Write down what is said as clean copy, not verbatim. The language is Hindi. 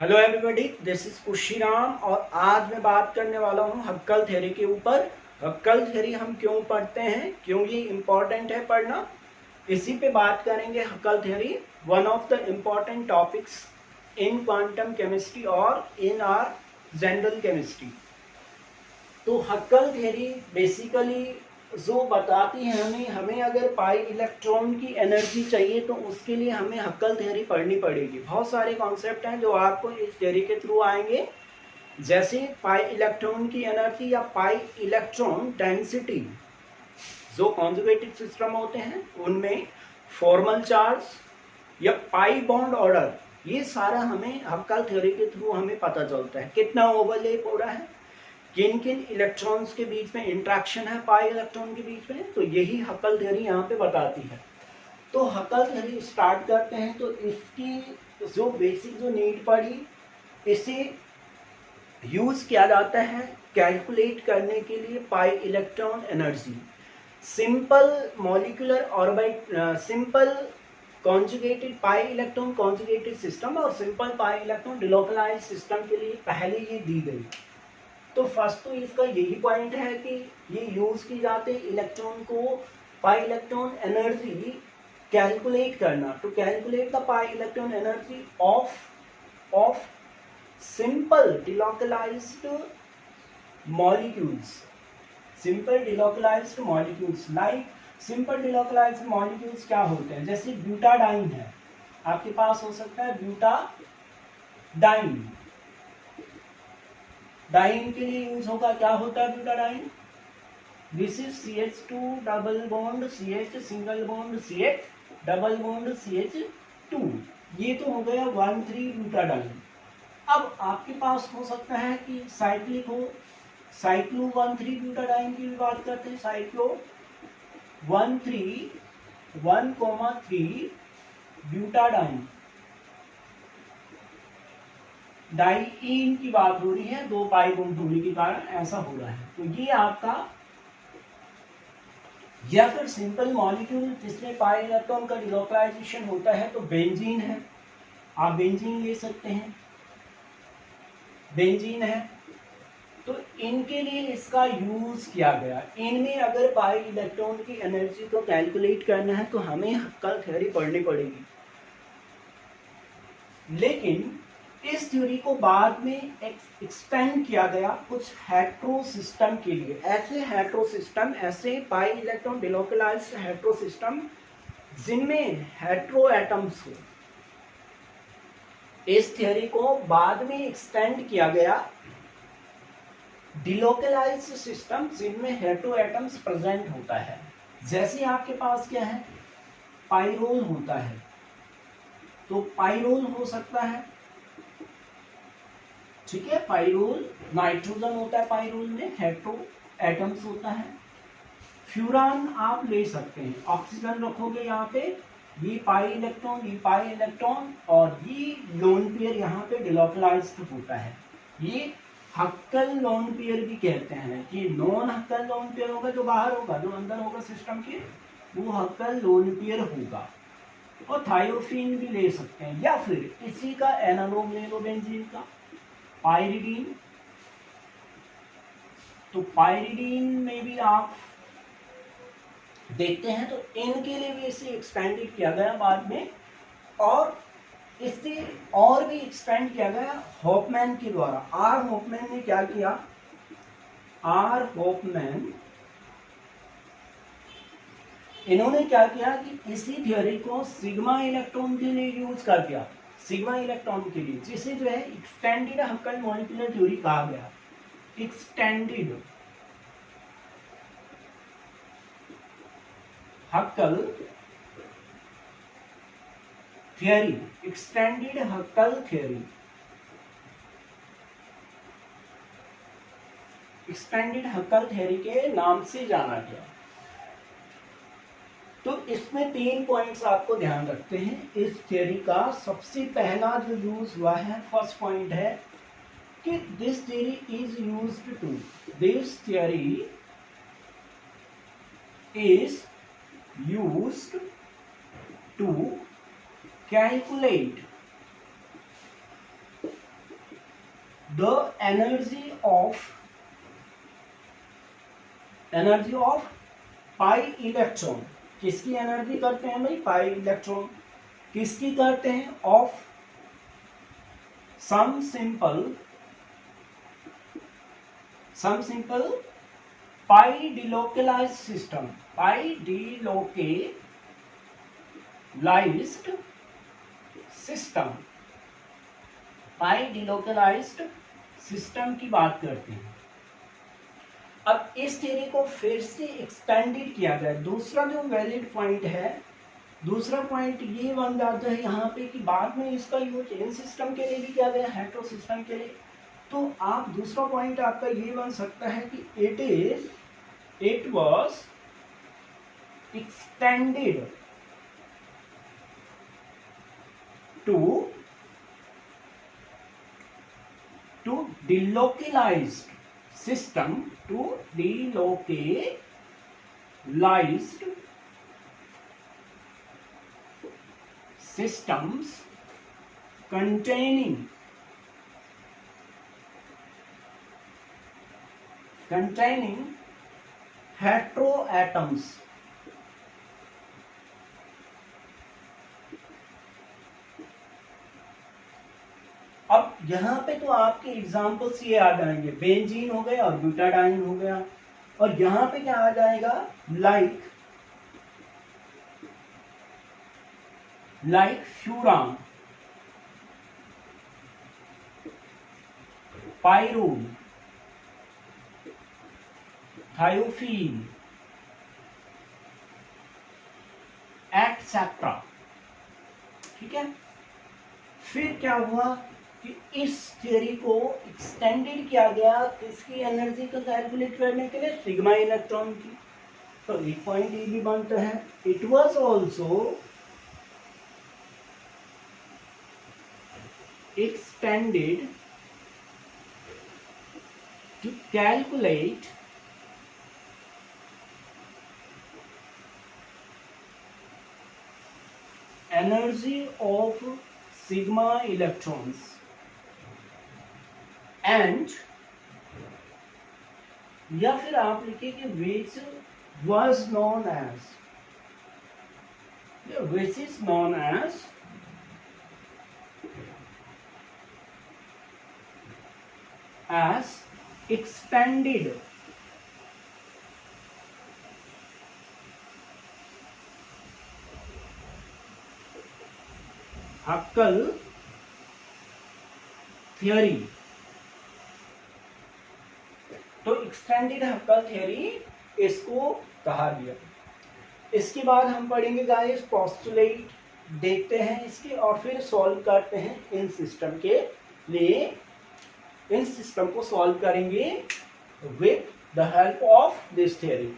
Hello everybody, this is Khushiram और आज मैं बात करने वाला हूँ हक्कल थ्योरी के ऊपर। हक्कल थ्योरी हम क्यों पढ़ते हैं, क्यों ये इम्पोर्टेंट है पढ़ना, इसी पे बात करेंगे। Huckel theory one of the important topics in quantum chemistry और इन आर जनरल केमिस्ट्री। तो हक्कल थ्योरी बेसिकली जो बताती है हमें अगर पाई इलेक्ट्रॉन की एनर्जी चाहिए तो उसके लिए हमें हक्कल थ्योरी पढ़नी पड़ेगी। बहुत सारे कॉन्सेप्ट हैं जो आपको इस थ्योरी के थ्रू आएंगे, जैसे पाई इलेक्ट्रॉन की एनर्जी या पाई इलेक्ट्रॉन डेंसिटी। जो कॉन्जुगेटेड सिस्टम होते हैं उनमें फॉर्मल चार्ज या पाई बॉन्ड ऑर्डर, ये सारा हमें हक्कल थ्योरी के थ्रू हमें पता चलता है। कितना ओवरलैप हो रहा है, किन किन इलेक्ट्रॉन्स के बीच में इंट्रैक्शन है पाई इलेक्ट्रॉन के बीच में, तो यही हक्कल थ्योरी यहाँ पे बताती है। तो हक्कल थ्योरी स्टार्ट करते हैं। तो इसकी जो बेसिक जो नीड पड़ी, इसे यूज किया जाता है कैलकुलेट करने के लिए पाई electron energy. Simple molecular orbit, simple conjugated pi electron conjugated system और simple pi electron delocalised system के लिए पहले ये दी गई। तो फर्स्ट तो इसका यही पॉइंट है कि ये यूज की जाते इलेक्ट्रॉन को पाई इलेक्ट्रॉन एनर्जी कैलकुलेट करना, to calculate the pi electron energy of simple delocalised molecules. Simple delocalised molecules like simple delocalised molecules क्या होते हैं, जैसे ब्यूटाडाइन है, आपके पास हो सकता है ब्यूटाडाइन। डाइन के लिए यूज होगा, क्या होता है butadiene, this is CH2 double bond CH single bond CH double bond CH2। ये तो हो गया 1,3 ब्यूटाडाइन। अब आपके पास हो सकता है कि साइक्लिक हो, साइक्लो 1,3 ब्यूटाडाइन की भी बात करते हैं। साइक्लो 1,3 1,3 ब्यूटाडाइन, डाइईन की बात हो रही है, 2 पाई बॉन्ड होने के कारण ऐसा हो रहा है। तो ये आपका, या फिर सिंपल मॉलिक्यूल जिसमें पाई इलेक्ट्रॉन का डिलोकलाइजेशन होता है, तो बेंजीन है, आप बेंजीन ले सकते हैं, बेंजीन है। तो इनके लिए इसका यूज किया गया। इनमें अगर पाई इलेक्ट्रॉन की एनर्जी को कैलकुलेट करना है तो हमें हक्कल थ्योरी पढ़नी पड़ेगी। लेकिन इस थ्योरी को बाद में एक्सटेंड किया गया कुछ हेट्रो सिस्टम के लिए। ऐसे हेट्रो सिस्टम, ऐसे pi electron delocalised hetero system जिनमें हेट्रो एटम्स हो, इस थ्योरी को बाद में एक्सटेंड किया गया डिलोकलाइज्ड सिस्टम जिनमें हेट्रो एटम्स प्रेजेंट होता है। जैसे आपके पास क्या है, पाइरोल होता है, तो पाइरोल हो सकता है, ठीक है, पाइरोल नाइट्रोजन होता है, पाइरोल में हेट्रो एटम्स होता है। फ्यूरान आप ले सकते हैं, ऑक्सीजन रखोगे यहाँ पे, ये पाई इलेक्ट्रॉन और ये लोन पेयर यहाँ पे डिलोकलाइज्ड होता है। ये हक्कल लोन पेयर भी कहते हैं कि नॉन हक्कल लोन पेयर होगा जो बाहर होगा, जो अंदर होगा सिस्टम के, वो हक्कल लोन पेयर होगा। और थायोफीन भी ले सकते हैं, या फिर इसी का एनालॉग ले लो बेंजीन का, पाइरिडीन। तो पाइरिडीन में भी आप देखते हैं, तो इनके लिए भी इसे एक्सपेंडेड किया गया बाद में, और इससे और भी एक्सपेंड किया गया हॉफमैन के द्वारा। आर हॉफमैन ने क्या किया, आर हॉफमैन, इन्होंने क्या किया कि इसी थ्योरी को सिग्मा इलेक्ट्रॉन के लिए यूज कर दिया, सिग्मा इलेक्ट्रॉन के लिए, जिसे जो है एक्सटेंडेड हक्कल मॉलिक्यूलर थ्योरी कहा गया। Extended हक्कल theory, extended हक्कल theory, extended हक्कल theory के नाम से जाना गया। तो इसमें 3 पॉइंट्स आपको ध्यान रखते हैं इस थ्योरी का। सबसे पहला जो यूज हुआ है, फर्स्ट पॉइंट है कि this theory is used to, this theory is used to calculate the energy of pi electron, किसकी एनर्जी करते हैं भाई, पाई इलेक्ट्रॉन, किसकी करते हैं, of some simple pi delocalised system, pi delocalised system की बात करते हैं। अब इस थ्योरी को फिर से एक्सटेंडेड किया गया। दूसरा जो वैलिड पॉइंट है, दूसरा पॉइंट ये बन जाता है यहाँ पे कि बाद में इसका यूज इन सिस्टम के लिए भी किया गया, हेटेरो सिस्टम के लिए। तो आप दूसरा पॉइंट आपका ये बन सकता है कि it was extended to delocalized system, to delocalized systems containing heteroatoms. अब यहाँ पे तो आपके एग्जाम्पल्स ये आ जाएंगे, बेंजीन हो गया और ब्यूटाडाइन हो गया, और यहाँ पे क्या आ जाएगा, लाइक फ्यूरान, पाइरून, थायोफीन, एक्सेट्रा। ठीक है, फिर क्या हुआ कि इस थ्योरी को एक्सटेंडेड किया गया किसकी एनर्जी को कैलकुलेट करने के लिए, सिग्मा इलेक्ट्रॉन की। तो एक पॉइंट ये भी बनता है, it was also extended to calculate energy of sigma electrons and, या फिर आप लिखिए कि which was known as, which is known as expanded हक्कल theory. तो एक्सटेंडेड हक्कल थ्योरी इसको कहा गया। इसके बाद हम पढ़ेंगे गाइस पोस्टुलेट, देखते हैं इसके और फिर सॉल्व करते हैं इन सिस्टम के लिए। इन सिस्टम को सॉल्व करेंगे with the help of this theory.